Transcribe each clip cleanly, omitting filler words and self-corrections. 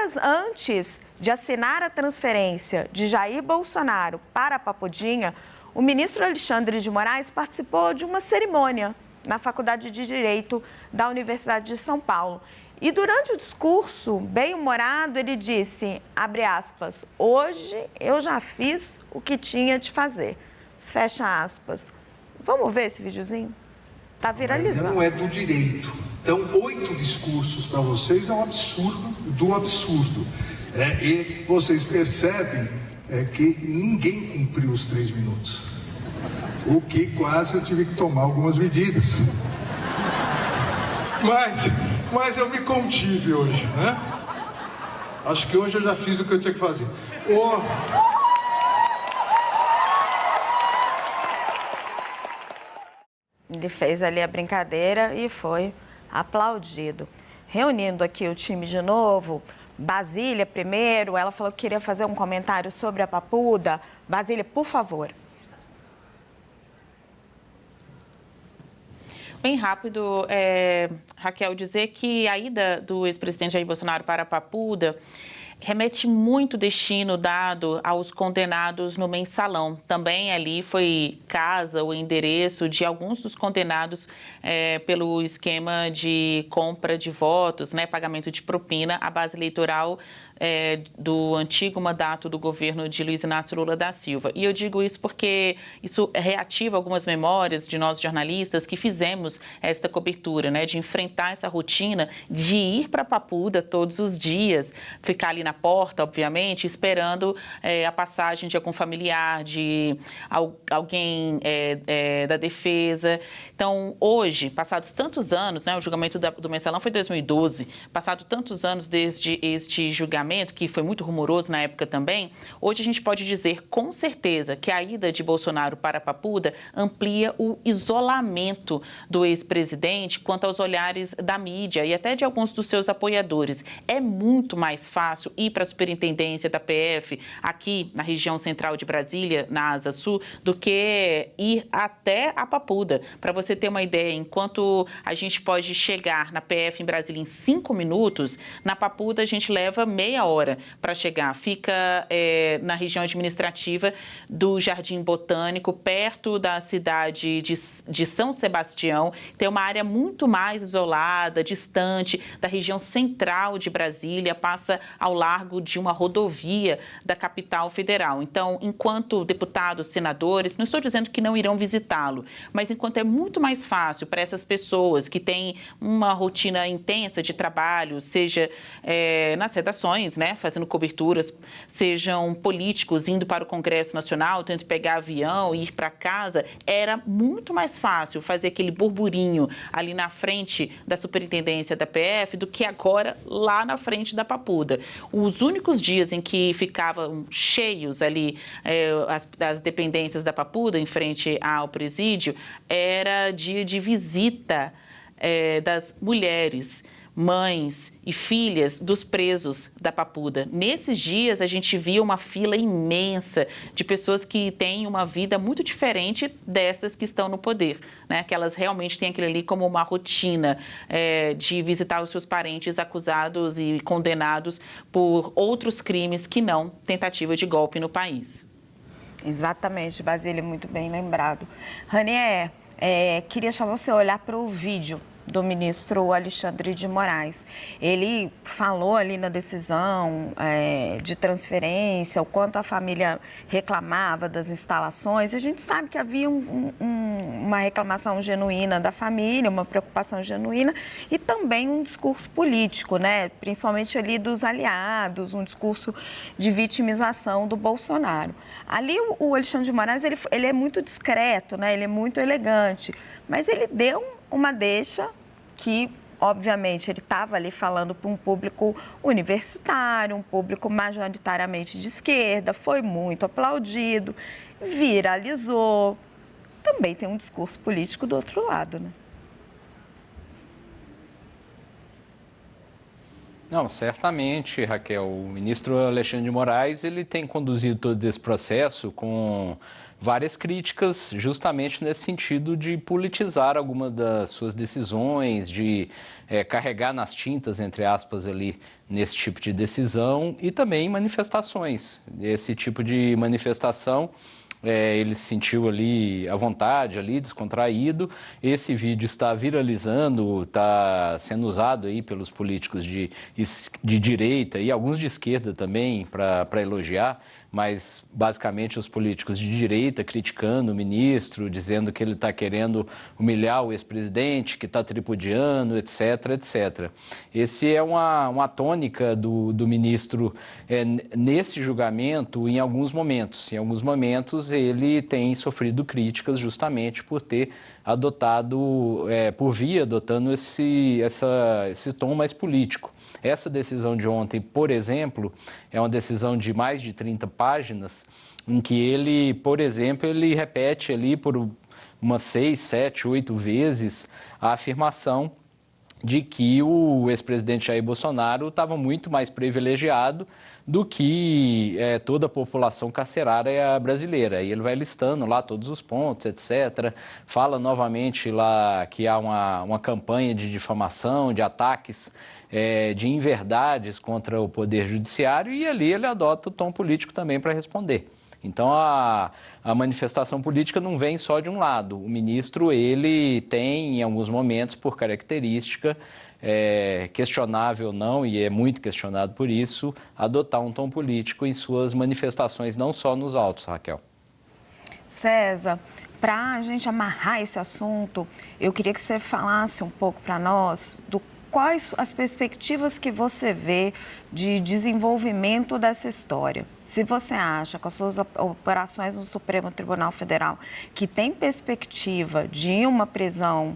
Horas antes de assinar a transferência de Jair Bolsonaro para a Papudinha, o ministro Alexandre de Moraes participou de uma cerimônia na Faculdade de Direito da Universidade de São Paulo. E durante o discurso, bem-humorado, ele disse, abre aspas, hoje eu já fiz o que tinha de fazer, fecha aspas. Vamos ver esse videozinho? Está viralizando. Não é do direito. Então, 8 discursos para vocês é um absurdo do absurdo. E vocês percebem que ninguém cumpriu os 3 minutos. O que quase eu tive que tomar algumas medidas. Mas eu me contive hoje, né? Acho que hoje eu já fiz o que eu tinha que fazer. Ele fez ali a brincadeira e foi aplaudido. Reunindo aqui o time de novo, Basília primeiro, ela falou que queria fazer um comentário sobre a Papuda. Basília, por favor. Bem rápido, Raquel, dizer que a ida do ex-presidente Jair Bolsonaro para a Papuda remete muito destino dado aos condenados no mensalão. Também ali foi casa ou endereço de alguns dos condenados pelo esquema de compra de votos, né, pagamento de propina. A base eleitoral do antigo mandato do governo de Luiz Inácio Lula da Silva. E eu digo isso porque isso reativa algumas memórias de nós jornalistas que fizemos esta cobertura, né, de enfrentar essa rotina de ir para a Papuda todos os dias, ficar ali na porta, obviamente, esperando a passagem de algum familiar, de alguém da defesa. Então, hoje, passados tantos anos, né, o julgamento do mensalão foi em 2012, passado tantos anos desde este julgamento, que foi muito rumoroso na época também, hoje a gente pode dizer com certeza que a ida de Bolsonaro para a Papuda amplia o isolamento do ex-presidente quanto aos olhares da mídia e até de alguns dos seus apoiadores. É muito mais fácil ir para a superintendência da PF aqui na região central de Brasília, na Asa Sul, do que ir até a Papuda. Para você ter uma ideia, enquanto a gente pode chegar na PF em Brasília em 5 minutos, na Papuda a gente leva meia hora para chegar. Fica na região administrativa do Jardim Botânico, perto da cidade de São Sebastião. Tem uma área muito mais isolada, distante da região central de Brasília, passa ao largo de uma rodovia da capital federal. Então, enquanto deputados, senadores, não estou dizendo que não irão visitá-lo, mas enquanto é muito mais fácil para essas pessoas que têm uma rotina intensa de trabalho, seja nas redações, né, fazendo coberturas, sejam políticos indo para o Congresso Nacional, tendo que pegar avião e ir para casa, era muito mais fácil fazer aquele burburinho ali na frente da superintendência da PF do que agora lá na frente da Papuda. Os únicos dias em que ficavam cheios ali as dependências da Papuda em frente ao presídio era dia de visita das mulheres, mães e filhas dos presos da Papuda. Nesses dias, a gente via uma fila imensa de pessoas que têm uma vida muito diferente dessas que estão no poder, né? Que elas realmente têm aquilo ali como uma rotina de visitar os seus parentes acusados e condenados por outros crimes que não tentativa de golpe no país. Exatamente, Basília, muito bem lembrado. Ranier, queria chamar você a olhar para o vídeo do ministro Alexandre de Moraes. Ele falou ali na decisão de transferência, o quanto a família reclamava das instalações. A gente sabe que havia uma reclamação genuína da família, uma preocupação genuína e também um discurso político, né? Principalmente ali dos aliados, um discurso de vitimização do Bolsonaro. Ali o Alexandre de Moraes, ele é muito discreto, né? Ele é muito elegante, mas ele deu uma deixa que, obviamente, ele estava ali falando para um público universitário, um público majoritariamente de esquerda, foi muito aplaudido, viralizou. Também tem um discurso político do outro lado, né? Não, certamente, Raquel. O ministro Alexandre de Moraes ele tem conduzido todo esse processo com várias críticas, justamente nesse sentido de politizar alguma das suas decisões, de carregar nas tintas, entre aspas, ali, nesse tipo de decisão e também manifestações. Esse tipo de manifestação ele se sentiu ali à vontade, ali descontraído. Esse vídeo está viralizando, está sendo usado aí pelos políticos de direita e alguns de esquerda também para elogiar, mas basicamente os políticos de direita criticando o ministro, dizendo que ele está querendo humilhar o ex-presidente, que está tripudiando, etc, etc. Esse é uma tônica do ministro nesse julgamento em alguns momentos. Em alguns momentos ele tem sofrido críticas justamente por ter adotado, adotando esse tom mais político. Essa decisão de ontem, por exemplo, é uma decisão de mais de 30 páginas, em que ele, por exemplo, ele repete ali por umas 6, 7, 8 vezes a afirmação de que o ex-presidente Jair Bolsonaro estava muito mais privilegiado do que toda a população carcerária brasileira. E ele vai listando lá todos os pontos, etc. Fala novamente lá que há uma campanha de difamação, de ataques, de inverdades contra o Poder Judiciário, e ali ele adota o tom político também para responder. Então, a manifestação política não vem só de um lado. O ministro, ele tem, em alguns momentos, por característica, questionável não, e é muito questionado por isso, adotar um tom político em suas manifestações, não só nos autos, Raquel. César, para a gente amarrar esse assunto, eu queria que você falasse um pouco para nós do quais as perspectivas que você vê de desenvolvimento dessa história. Se você acha, com as suas operações no Supremo Tribunal Federal, que tem perspectiva de uma prisão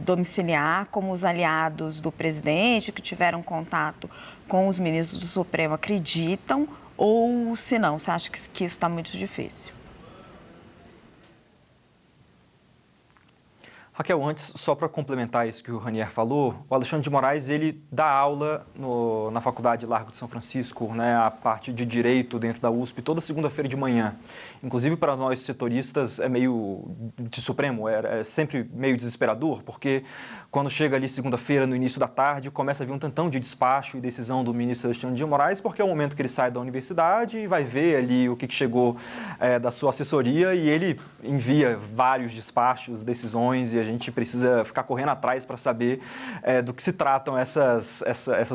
domiciliar, como os aliados do presidente que tiveram contato com os ministros do Supremo acreditam, ou se não, você acha que isso está muito difícil? Raquel, antes, só para complementar isso que o Ranier falou, o Alexandre de Moraes, ele dá aula na Faculdade Largo de São Francisco, né, a parte de Direito dentro da USP, toda segunda-feira de manhã. Inclusive, para nós setoristas, é meio de Supremo, é sempre meio desesperador, porque quando chega ali segunda-feira, no início da tarde, começa a vir um tantão de despacho e decisão do ministro Alexandre de Moraes, porque é o momento que ele sai da universidade e vai ver ali o que chegou da sua assessoria, e ele envia vários despachos, decisões, e a gente precisa ficar correndo atrás para saber do que se tratam essas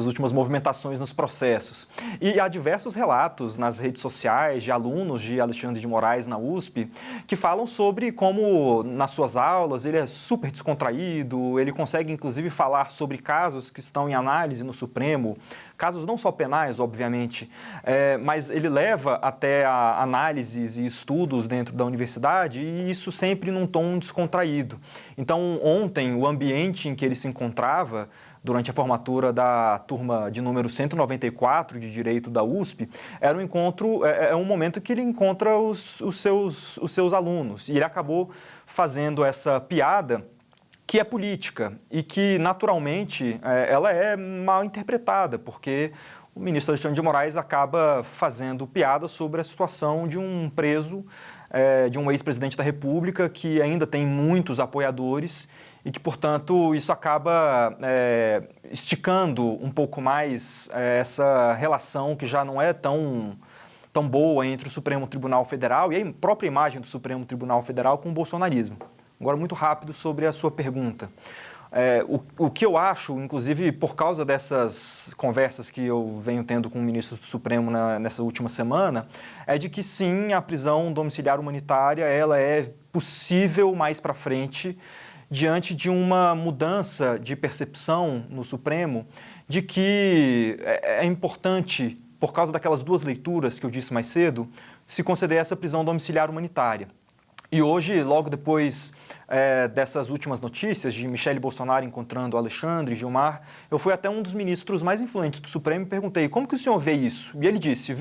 últimas movimentações nos processos. E há diversos relatos nas redes sociais de alunos de Alexandre de Moraes na USP que falam sobre como, nas suas aulas, ele é super descontraído, ele consegue, inclusive, falar sobre casos que estão em análise no Supremo, casos não só penais, obviamente, mas ele leva até a análises e estudos dentro da universidade, e isso sempre num tom descontraído. Então, ontem, o ambiente em que ele se encontrava durante a formatura da turma de número 194 de Direito da USP, era um encontro, um momento que ele encontra os seus alunos. E ele acabou fazendo essa piada que é política e que, naturalmente, ela é mal interpretada, porque o ministro Alexandre de Moraes acaba fazendo piada sobre a situação de um preso, de um ex-presidente da República que ainda tem muitos apoiadores e que, portanto, isso acaba esticando um pouco mais essa relação que já não é tão boa entre o Supremo Tribunal Federal e a própria imagem do Supremo Tribunal Federal com o bolsonarismo. Agora, muito rápido sobre a sua pergunta. O que eu acho, inclusive por causa dessas conversas que eu venho tendo com o ministro do Supremo nessa última semana, é de que sim, a prisão domiciliar humanitária ela é possível mais para frente, diante de uma mudança de percepção no Supremo de que é importante, por causa daquelas duas leituras que eu disse mais cedo, se conceder essa prisão domiciliar humanitária. E hoje, logo depois dessas últimas notícias de Michele Bolsonaro encontrando Alexandre, Gilmar, eu fui até um dos ministros mais influentes do Supremo e perguntei como que o senhor vê isso? E ele disse,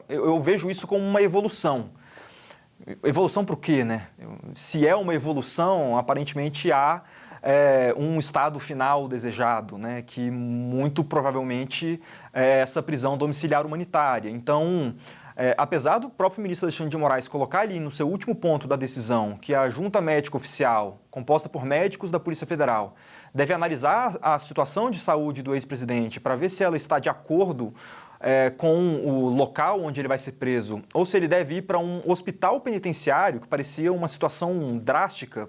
eu vejo isso como uma evolução. Evolução para o quê, né? Se é uma evolução, aparentemente há um estado final desejado, né? Que muito provavelmente é essa prisão domiciliar humanitária. Então, apesar do próprio ministro Alexandre de Moraes colocar ali no seu último ponto da decisão que a junta médica oficial, composta por médicos da Polícia Federal, deve analisar a situação de saúde do ex-presidente para ver se ela está de acordo com o local onde ele vai ser preso, ou se ele deve ir para um hospital penitenciário, que parecia uma situação drástica,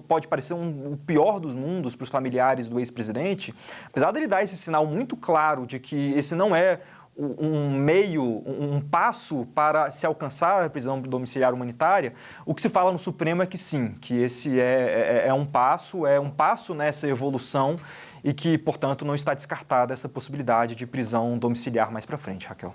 pode parecer o pior dos mundos para os familiares do ex-presidente. Apesar dele dar esse sinal muito claro de que esse não é um passo para se alcançar a prisão domiciliar humanitária, o que se fala no Supremo é que sim, que esse é um passo nessa evolução e que, portanto, não está descartada essa possibilidade de prisão domiciliar mais para frente, Raquel.